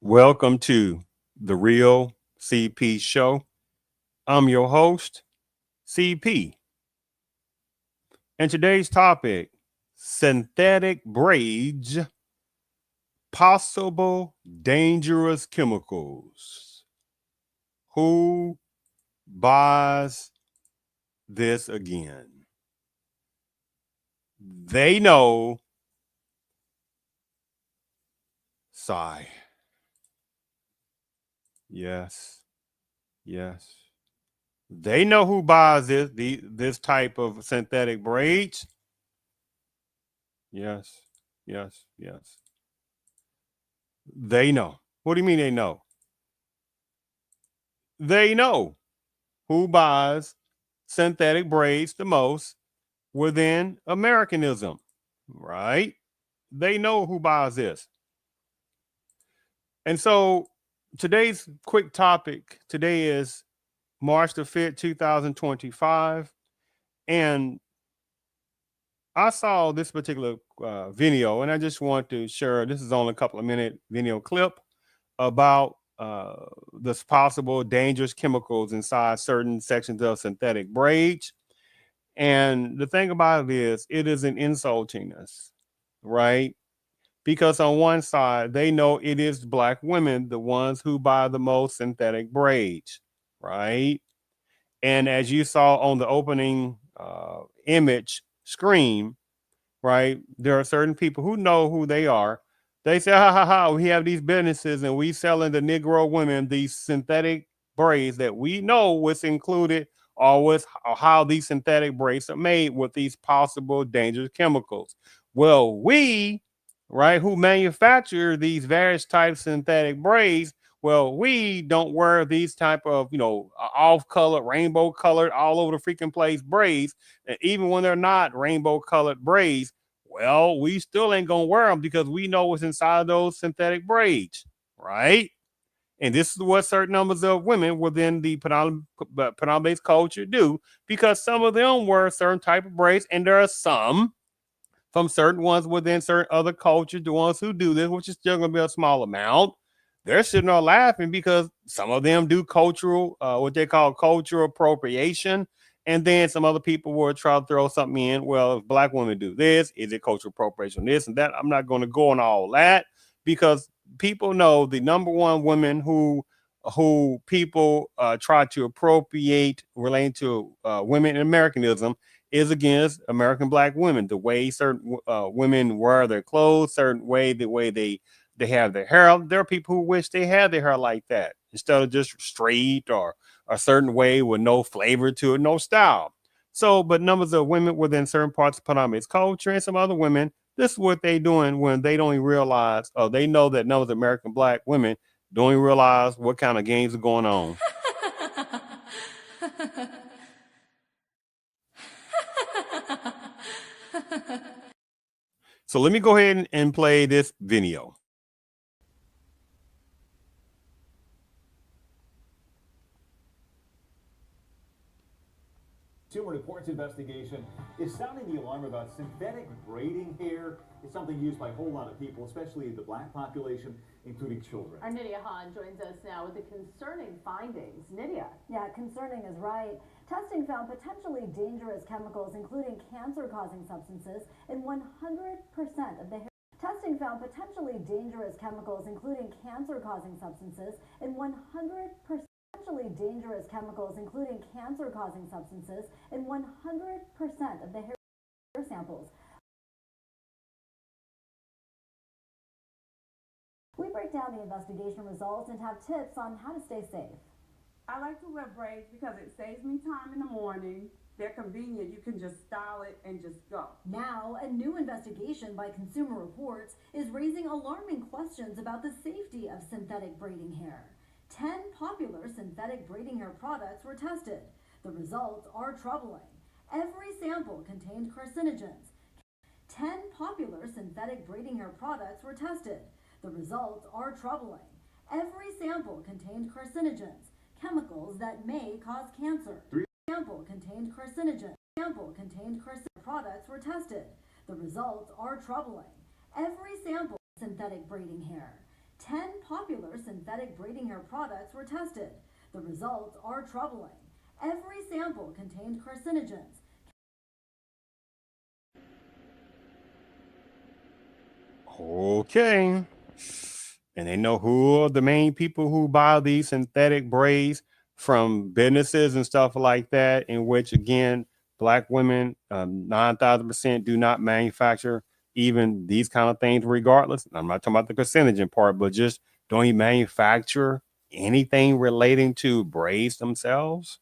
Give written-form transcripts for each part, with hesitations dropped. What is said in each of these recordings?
Welcome to the Real CP Show. I'm your host, CP. And today's topic synthetic braids, possible dangerous chemicals. Who buys this again? They know. Sigh. Yes, yes. They know who buys this type of synthetic braids. Yes, yes, yes. They know. What do you mean they know? They know who buys synthetic braids the most within Americanism, right? They know who buys this. And so today's quick topic today is March the 5th, 2025. And I saw this particular video, and I just want to share. This is only a couple of minute video clip about this possible dangerous chemicals inside certain sections of synthetic braids. And the thing about it is, it is an insulting us, right? Because on one side, they know it is Black women, the ones who buy the most synthetic braids, right? And as you saw on the opening image screen, right, there are certain people who know who they are. They say, ha ha ha, we have these businesses and we selling the Negro women these synthetic braids that we know what's included or how these synthetic braids are made with these possible dangerous chemicals. Well, we, right, who manufacture these various types of synthetic braids, well, we don't wear these type of, off-colored, rainbow-colored, all over the freaking place braids. And even when they're not rainbow-colored braids, well, we still ain't gonna wear them because we know what's inside those synthetic braids, right? And this is what certain numbers of women within the predominant culture do, because some of them wear certain type of braids, and there are some from certain ones within certain other cultures, the ones who do this, which is still gonna be a small amount. They're sitting there laughing because some of them do cultural, what they call cultural appropriation. And then some other people will try to throw something in. Well, if Black women do this, is it cultural appropriation? This and that. I'm not going to go on all that because people know the number one women who people try to appropriate relating to women in Americanism is against American Black women. The way certain women wear their clothes, certain way, the way they have their hair. There are people who wish they had their hair like that instead of just straight or a certain way with no flavor to it, no style. So, but numbers of women within certain parts of Panama's culture and some other women, this is what they doing when they don't even realize, or they know that numbers of American Black women don't even realize what kind of games are going on. So let me go ahead and play this video. Consumer Reports investigation is sounding the alarm about synthetic braiding hair. It's something used by a whole lot of people, especially the Black population, including children. Our Nydia Hahn joins us now with the concerning findings. Nydia. Yeah, concerning is right. Testing found potentially dangerous chemicals, including cancer-causing substances, in 100% of the hair. Testing found potentially dangerous chemicals, including cancer-causing substances, in 100%. Potentially dangerous chemicals, including cancer-causing substances, in 100% of the hair samples. We break down the investigation results and have tips on how to stay safe. I like to wear braids because it saves me time in the morning. They're convenient. You can just style it and just go. Now, a new investigation by Consumer Reports is raising alarming questions about the safety of synthetic braiding hair. 10 popular synthetic braiding hair products were tested. The results are troubling. Every sample contained carcinogens. 10 popular synthetic braiding hair products were tested. The results are troubling. Every sample contained carcinogens, chemicals that may cause cancer. Sample contained carcinogens. Sample contained carcinogens. Products were tested. The results are troubling. Every sample synthetic braiding hair. 10 popular synthetic braiding hair products were tested. The results are troubling. Every sample contained carcinogens. Okay. And they know who are the main people who buy these synthetic braids from businesses and stuff like that, in which, again, Black women, 9,000% do not manufacture even these kind of things, regardless. I'm not talking about the carcinogen part, but just don't even manufacture anything relating to braids themselves.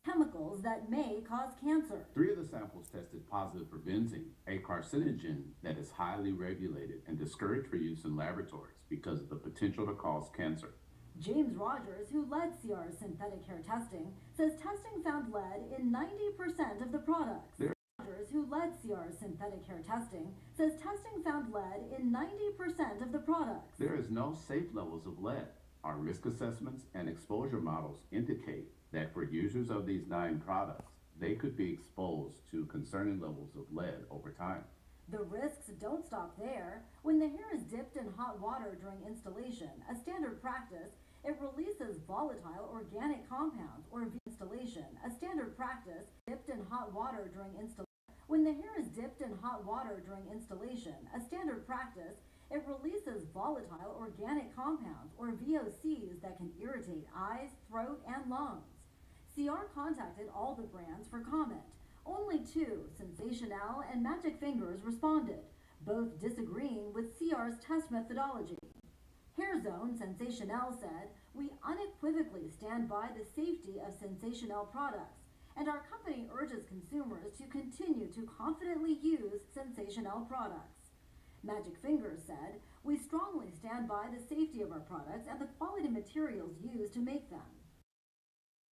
Chemicals that may cause cancer. 3 of the samples tested positive for benzene, a carcinogen that is highly regulated and discouraged for use in laboratories because of the potential to cause cancer. James Rogers, who led CR's synthetic hair testing, says testing found lead in 90% of the products. Rogers, who led CR's synthetic hair testing, says testing found lead in 90% of the products. There is no safe levels of lead. Our risk assessments and exposure models indicate that for users of these 9 products, they could be exposed to concerning levels of lead over time. The risks don't stop there. When the hair is dipped in hot water during installation, a standard practice, it releases volatile organic compounds, or installation, a standard practice, dipped in hot water during installation. When the hair is dipped in hot water during installation, a standard practice, it releases volatile organic compounds, or VOCs, that can irritate eyes, throat, and lungs. CR contacted all the brands for comment. Only 2, Sensational and Magic Fingers, responded, both disagreeing with CR's test methodology. Hair Zone Sensational said, "We unequivocally stand by the safety of Sensational products, and our company urges consumers to continue to confidently use Sensational products." Magic Fingers said, "We strongly stand by the safety of our products and the quality materials used to make them."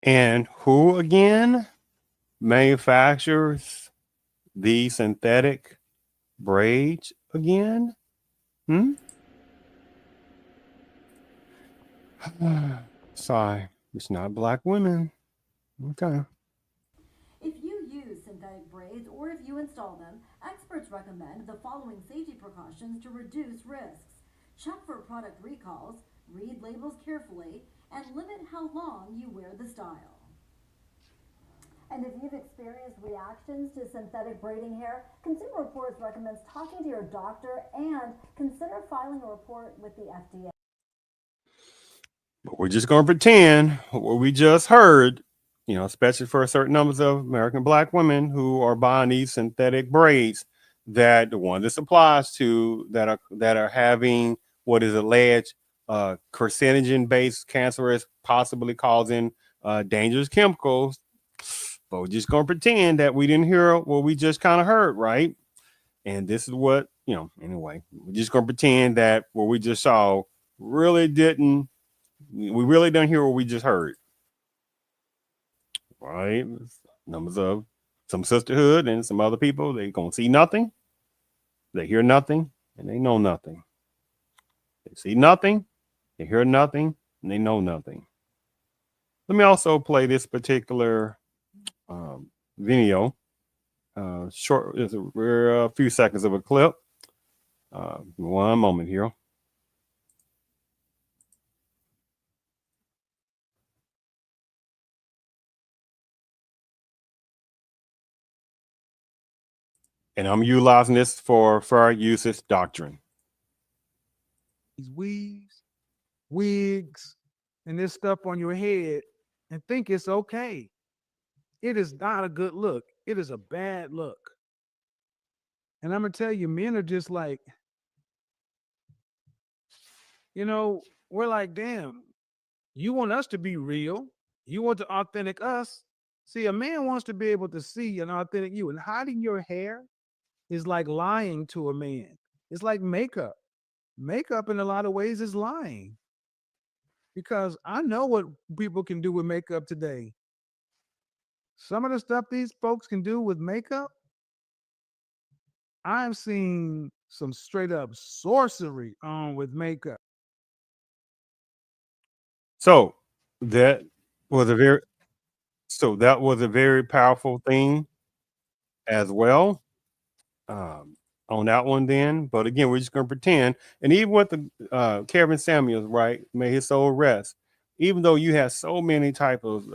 And who again manufactures the synthetic braids again? Sigh. It's not Black women. Okay. If you use synthetic braids or if you install them, experts recommend the following safety precautions to reduce risks. Check for product recalls, read labels carefully, and limit how long you wear the style. And if you've experienced reactions to synthetic braiding hair, Consumer Reports recommends talking to your doctor and consider filing a report with the FDA. But we're just going to pretend what we just heard, especially for certain numbers of American Black women who are buying these synthetic braids, that the one this applies to that are having what is alleged carcinogen-based cancerous, possibly causing dangerous chemicals. But we're just going to pretend that we didn't hear what we just kind of heard, right? And this is what, anyway, we're just going to pretend that what we just saw really didn't, we really don't hear what we just heard, right? Numbers of some sisterhood and some other people, they going to see nothing, they hear nothing, and they know nothing. They see nothing, they hear nothing, and they know nothing. Let me also play this particular video. Short, it's a few seconds of a clip. One moment here. And I'm utilizing this for fair usage doctrine. These weaves, wigs, and this stuff on your head and think it's okay. It is not a good look. It is a bad look. And I'm going to tell you, men are just like, we're like, damn, you want us to be real. You want the authentic us. See, a man wants to be able to see an authentic you. And hiding your hair is like lying to a man. It's like makeup. Makeup in a lot of ways is lying. Because I know what people can do with makeup today. Some of the stuff these folks can do with makeup, I've seen some straight up sorcery on with makeup. So that was a very powerful thing as well. on that one then. But again, we're just gonna pretend. And even with the Kevin Samuels, right? May his soul rest. Even though you have so many type of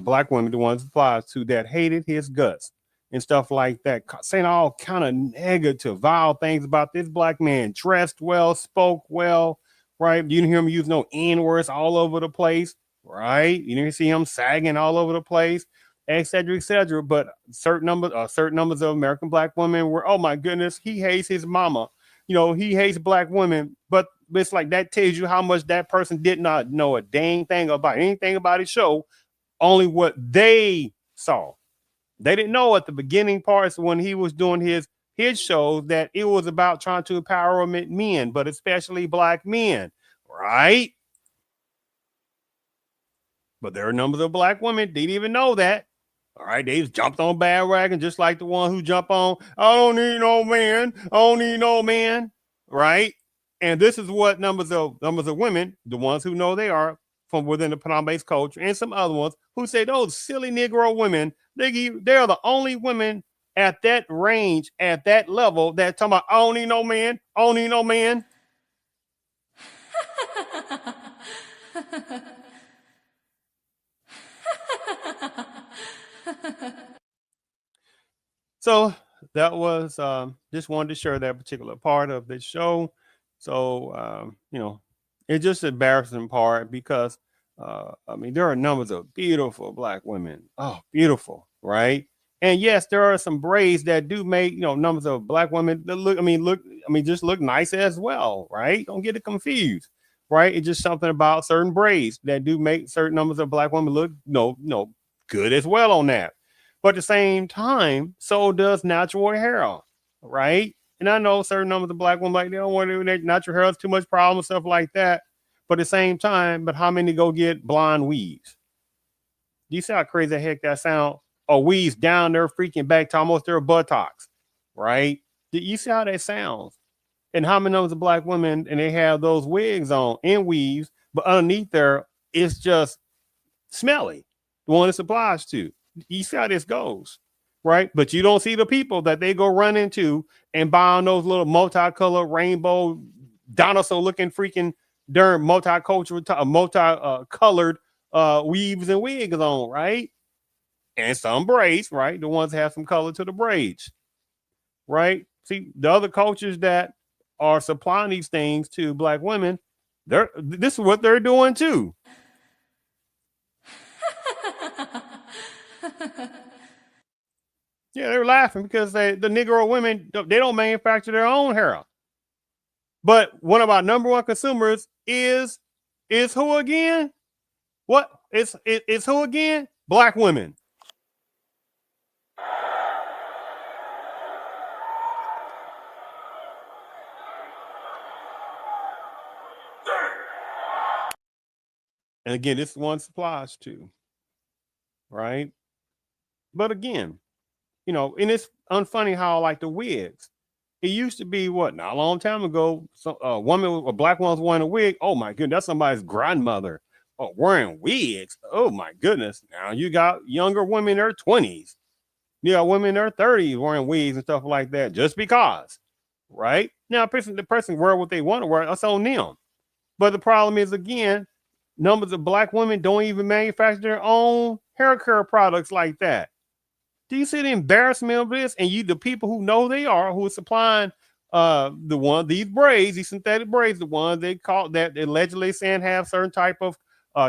black women, the ones applies to that hated his guts and stuff like that, saying all kind of negative, vile things about this black man, dressed well, spoke well, right? You didn't hear him use no N words all over the place, right? You didn't see him sagging all over the place, et cetera, et cetera. But certain numbers of American black women were, oh my goodness, he hates his mama. You know, he hates black women, but it's like that tells you how much that person did not know a dang thing about anything about his show, only what they saw. They didn't know at the beginning parts when he was doing his shows that it was about trying to empower men, but especially black men, right? But there are numbers of black women didn't even know that. All right, they just jumped on bandwagon just like the one who jump on, I don't need no man, I don't need no man, right? And this is what numbers of women, the ones who know they are from within the plant-based culture, and some other ones who say those silly Negro women, they are the only women at that range, at that level, that talking about, I don't need no man, I don't need no man. So that was just wanted to share that particular part of the show. So it's just an embarrassing part because I mean there are numbers of beautiful black women. Oh, beautiful, right? And yes, there are some braids that do make numbers of black women that just look nice as well, right? Don't get it confused, right? It's just something about certain braids that do make certain numbers of black women look good as well on that. But at the same time, so does natural hair, right? And I know certain numbers of black women like they don't want to do natural hair, it's too much problem, stuff like that. But at the same time, but how many go get blonde weaves? Do you see how crazy the heck that sound? Or weaves down their freaking back to almost their buttocks, right? Do you see how that sounds? And how many numbers of black women and they have those wigs on and weaves, but underneath there, it's just smelly. The one it's applies to. You see how this goes, right? But you don't see the people that they go run into and buy on those little multicolored rainbow dinosaur looking freaking darn multicolored weaves and wigs on, right? And some braids, right? The ones that have some color to the braids, right? See, the other cultures that are supplying these things to black women, this is what they're doing too. Yeah, they're laughing because the Negro women, they don't manufacture their own hair. But one of our number one consumers is who again? What? It's who again? Black women. And again, this one supplies to, right? But again, and it's unfunny how like the wigs, it used to be what not a long time ago, so a black woman was wearing a wig. Oh my goodness, that's somebody's grandmother. Oh, wearing wigs. Oh my goodness. Now you got younger women in their 20s. You got women in their 30s wearing wigs and stuff like that just because. Right? Now the person wear what they want to wear, that's on them. But the problem is again, numbers of black women don't even manufacture their own hair care products like that. Do you see the embarrassment of this? And the people who know they are, who are supplying these braids, these synthetic braids, the ones they call that they allegedly saying have certain type of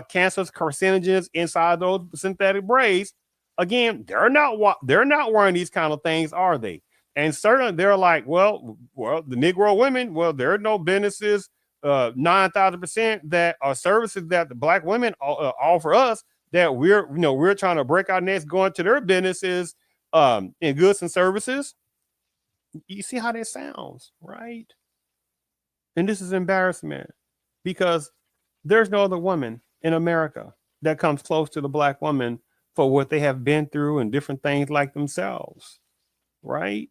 cancerous carcinogens inside those synthetic braids. Again, they're not wearing these kind of things, are they? And certainly they're like, well, the Negro women, well, there are no businesses 9,000% that are services that the black women offer us that we're trying to break our necks going to their businesses in goods and services. You see how that sounds, right? And this is embarrassment because there's no other woman in America that comes close to the black woman for what they have been through and different things like themselves, right?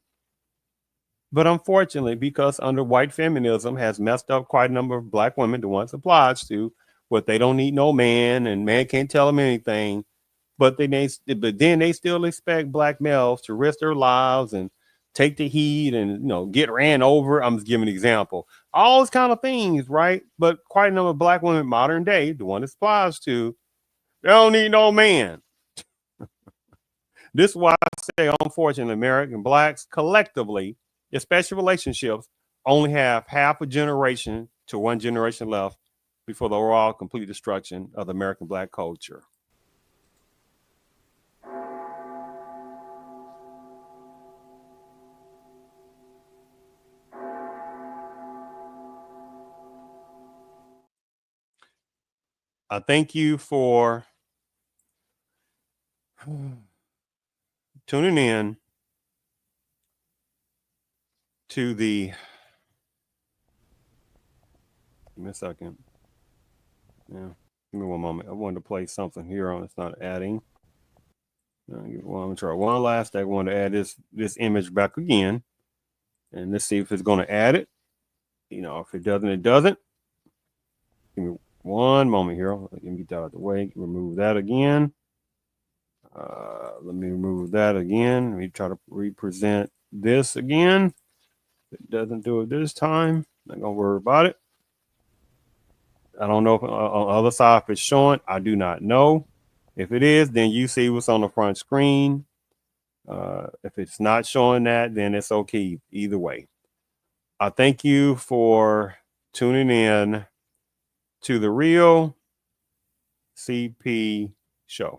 But unfortunately, because under white feminism has messed up quite a number of black women, the ones applies to, what they don't need no man and man can't tell them anything. But then they still expect black males to risk their lives and take the heat and get ran over. I'm just giving an example. All those kind of things, right? But quite a number of black women modern day, the one it applies to, they don't need no man. This is why I say, unfortunately, American blacks collectively, especially relationships, only have half a generation to one generation left before the overall complete destruction of the American black culture. I thank you for tuning in to the. Give me a second. Yeah, give me one moment. I wanted to play something here on. It's not adding. I'm gonna try one last. I want to add this image back again, and let's see if it's going to add it. If it doesn't, it doesn't. Give me one moment here. Let me get that out of the way. Remove that again. Let me remove that again. Let me try to represent this again. If it doesn't do it this time, not gonna worry about it. I don't know if on the other side if it's showing. I do not know. If it is, then you see what's on the front screen. If it's not showing that, then it's okay either way. I thank you for tuning in to the Real CP Show.